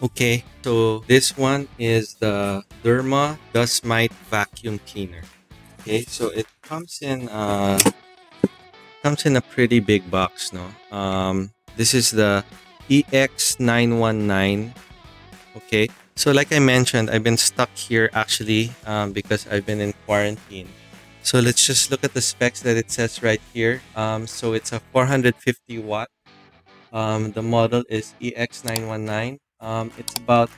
Okay, so this one is the Deerma Dustmite Vacuum Cleaner. Okay, so it comes in a pretty big box, no? This is the EX919. Okay, so like I mentioned, I've been stuck here actually because I've been in quarantine. So let's just look at the specs that it says right here. So it's a 450 watt. The model is EX919. It's about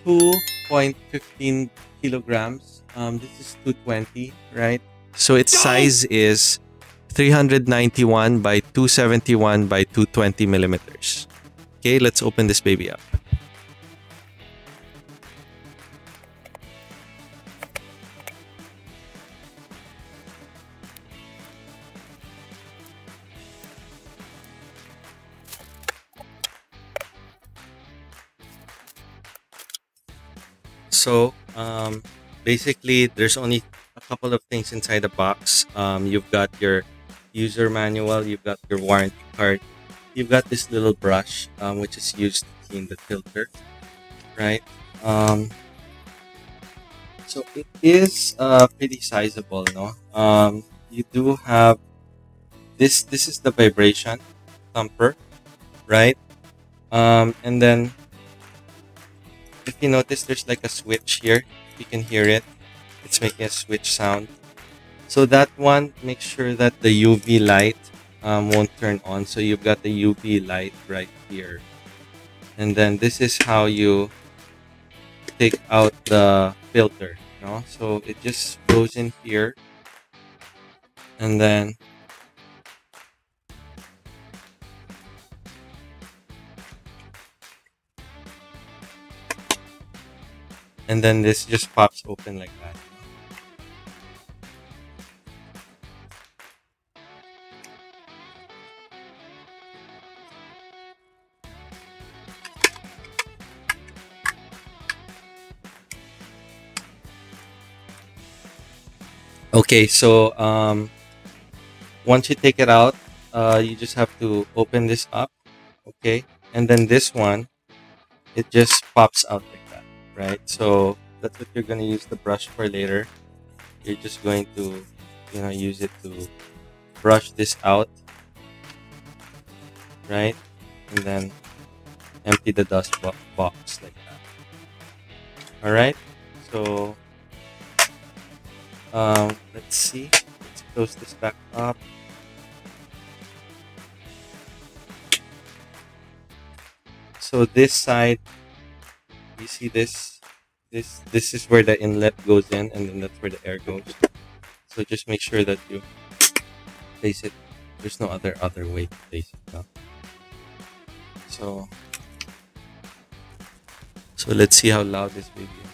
2.15 kilograms. This is 220, right? So its size is 391 by 271 by 220 millimeters. Okay, let's open this baby up. So, basically, there's only a couple of things inside the box. You've got your user manual, you've got your warranty card, you've got this little brush, which is used to clean the filter, right? Um, so it is pretty sizable, no? You do have this. This is the vibration thumper, right? And then if you notice, there's like a switch here. You can hear it. It's making a switch sound. So that one, make sure that the UV light won't turn on. So you've got the UV light right here. And then this is how you take out the filter. No? So it just goes in here. And then this just pops open like that. Okay, so once you take it out, you just have to open this up, okay? And then this one, it just pops out like that, right? So that's what you're going to use the brush for later. You're just going to, use it to brush this out, right? And then empty the box like that. All right, so let's see. Let's close this back up. So this side, you see this? This is where the inlet goes in, and then that's where the air goes. So just make sure that you place it. There's no other way to place it. No? So let's see how loud this baby is.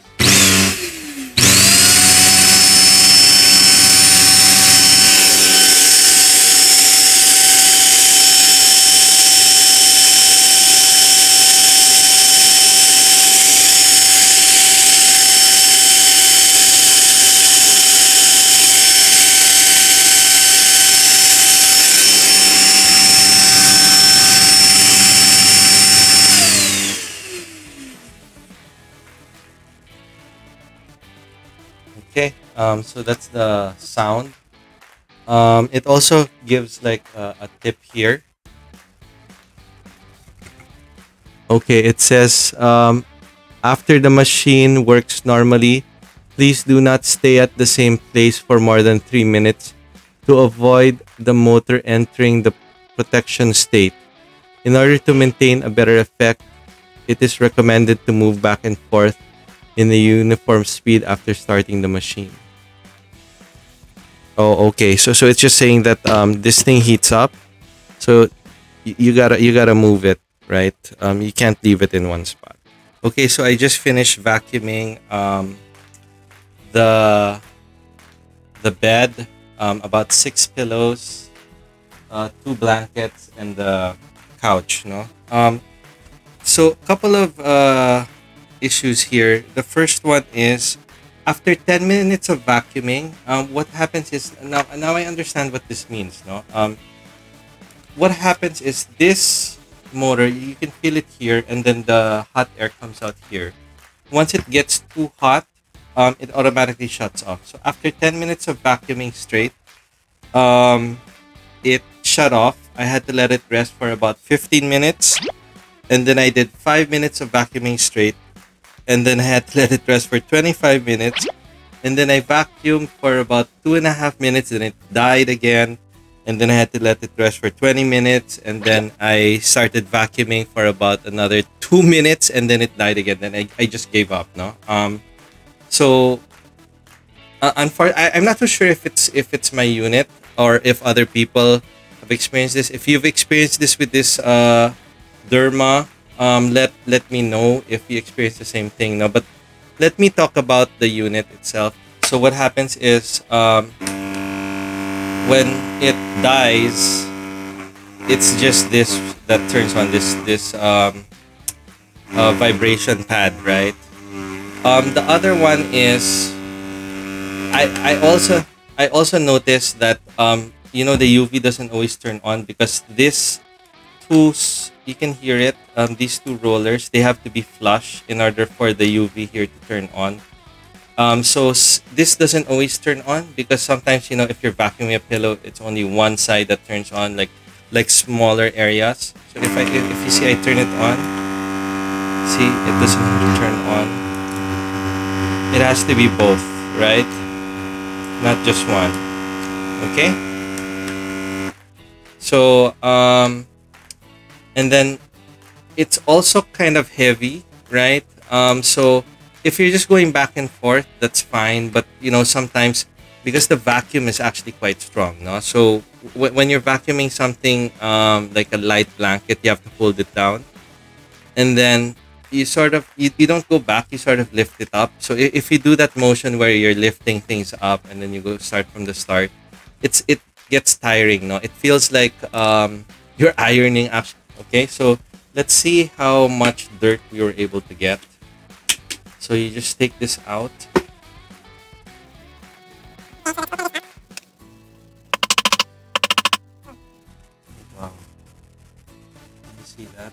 Okay, so that's the sound. It also gives like a tip here. Okay, it says after the machine works normally, please do not stay at the same place for more than 3 minutes to avoid the motor entering the protection state. In order to maintain a better effect, it is recommended to move back and forth in a uniform speed after starting the machine. Oh, okay. So it's just saying that this thing heats up, so you gotta move it, right? You can't leave it in one spot. Okay, so I just finished vacuuming the bed, about 6 pillows, 2 blankets, and the couch. No, so a couple of issues here. The first one is after 10 minutes of vacuuming, what happens is now I understand what this means. No, what happens is this motor, you can feel it here, and then the hot air comes out here. Once it gets too hot, it automatically shuts off. So after 10 minutes of vacuuming straight, um, it shut off. I had to let it rest for about 15 minutes, and then I did 5 minutes of vacuuming straight, and then I had to let it rest for 25 minutes, and then I vacuumed for about 2.5 minutes, and it died again, and then I had to let it rest for 20 minutes, and then I started vacuuming for about another 2 minutes, and then it died again. Then I just gave up. No, so I'm not too sure if it's my unit or if other people have experienced this. If you've experienced this with this Deerma, let me know if you experience the same thing. No, but let me talk about the unit itself. So what happens is when it dies, it's just this that turns on this vibration pad, right? The other one is I also noticed that the UV doesn't always turn on because this you can hear it, these two rollers, they have to be flush in order for the UV here to turn on. This doesn't always turn on because sometimes if you're vacuuming a pillow, it's only one side that turns on, like smaller areas. So if you see I turn it on, see it doesn't turn on. It has to be both, right? Not just one. Okay? So and then it's also kind of heavy, right? So if you're just going back and forth, that's fine. But sometimes because the vacuum is actually quite strong, no? So when you're vacuuming something like a light blanket, you have to hold it down, and then you sort of you don't go back, you sort of lift it up. So if you do that motion where you're lifting things up and then you go start from the start, it gets tiring, no? It feels like you're ironing actually. Okay, so let's see how much dirt we were able to get. So you just take this out. Wow, you see that?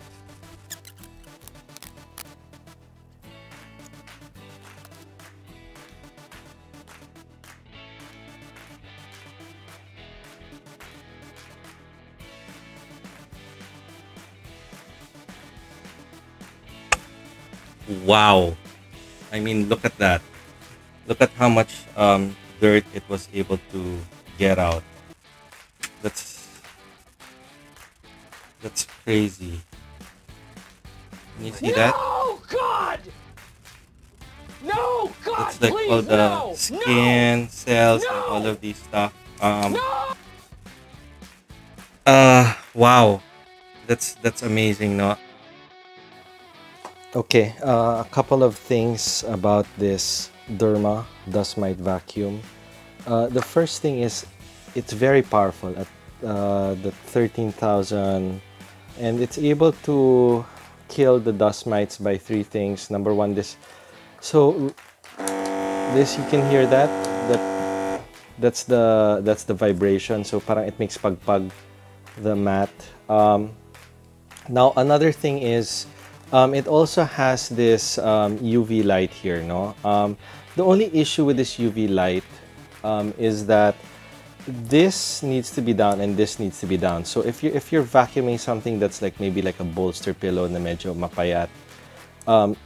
Wow, I mean, look at that. Look at how much dirt it was able to get out. That's crazy. Can you see that? No, God! No, God, That's like please, all the no! skin cells and No! all of these stuff. No! Wow, that's amazing, no? Okay, a couple of things about this Deerma dustmite vacuum. The first thing is it's very powerful at the 13,000, and it's able to kill the dust mites by three things. Number one, this. So this, you can hear that's the vibration. So parang it makes pagpag the mat. Now another thing is it also has this UV light here, no? The only issue with this UV light is that this needs to be down and this needs to be down. So if you're vacuuming something that's like maybe like a bolster pillow na medyo mapayat,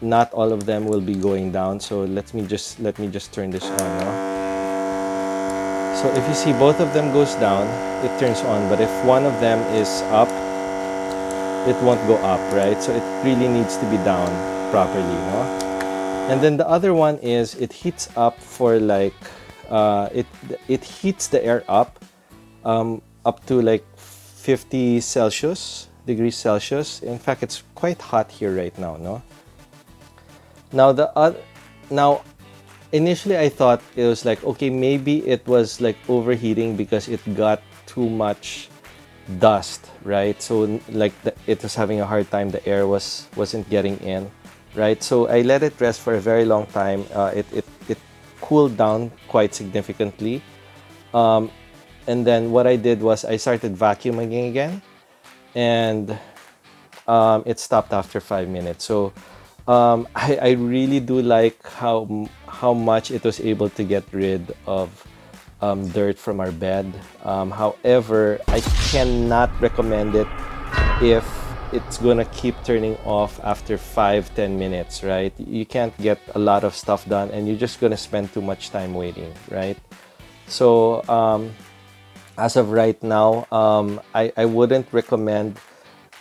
not all of them will be going down. So let me just turn this on, no? So if you see both of them goes down, it turns on. But if one of them is up, it won't go up, right? So it really needs to be down properly, no? And then the other one is it heats up for like it heats the air up to like 50 degrees Celsius. In fact, it's quite hot here right now, no? Now initially I thought it was like, okay, maybe it was like overheating because it got too much dust, right? So like it was having a hard time, the air wasn't getting in, right? So I let it rest for a very long time. It cooled down quite significantly, and then what I did was I started vacuuming again, and it stopped after 5 minutes. So I really do like how much it was able to get rid of dirt from our bed. However, I cannot recommend it if it's gonna keep turning off after 5-10 minutes, right? You can't get a lot of stuff done, and you're just gonna spend too much time waiting, right? So as of right now, I wouldn't recommend.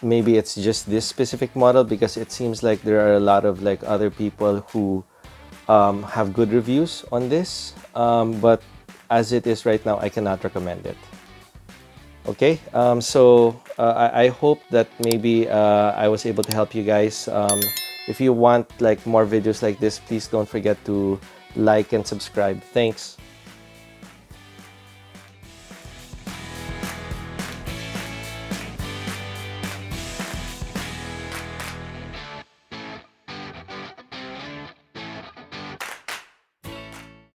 Maybe it's just this specific model, because it seems like there are a lot of like other people who have good reviews on this, but as it is right now, I cannot recommend it. Okay, so I hope that maybe I was able to help you guys. If you want like more videos like this, please don't forget to like and subscribe. Thanks.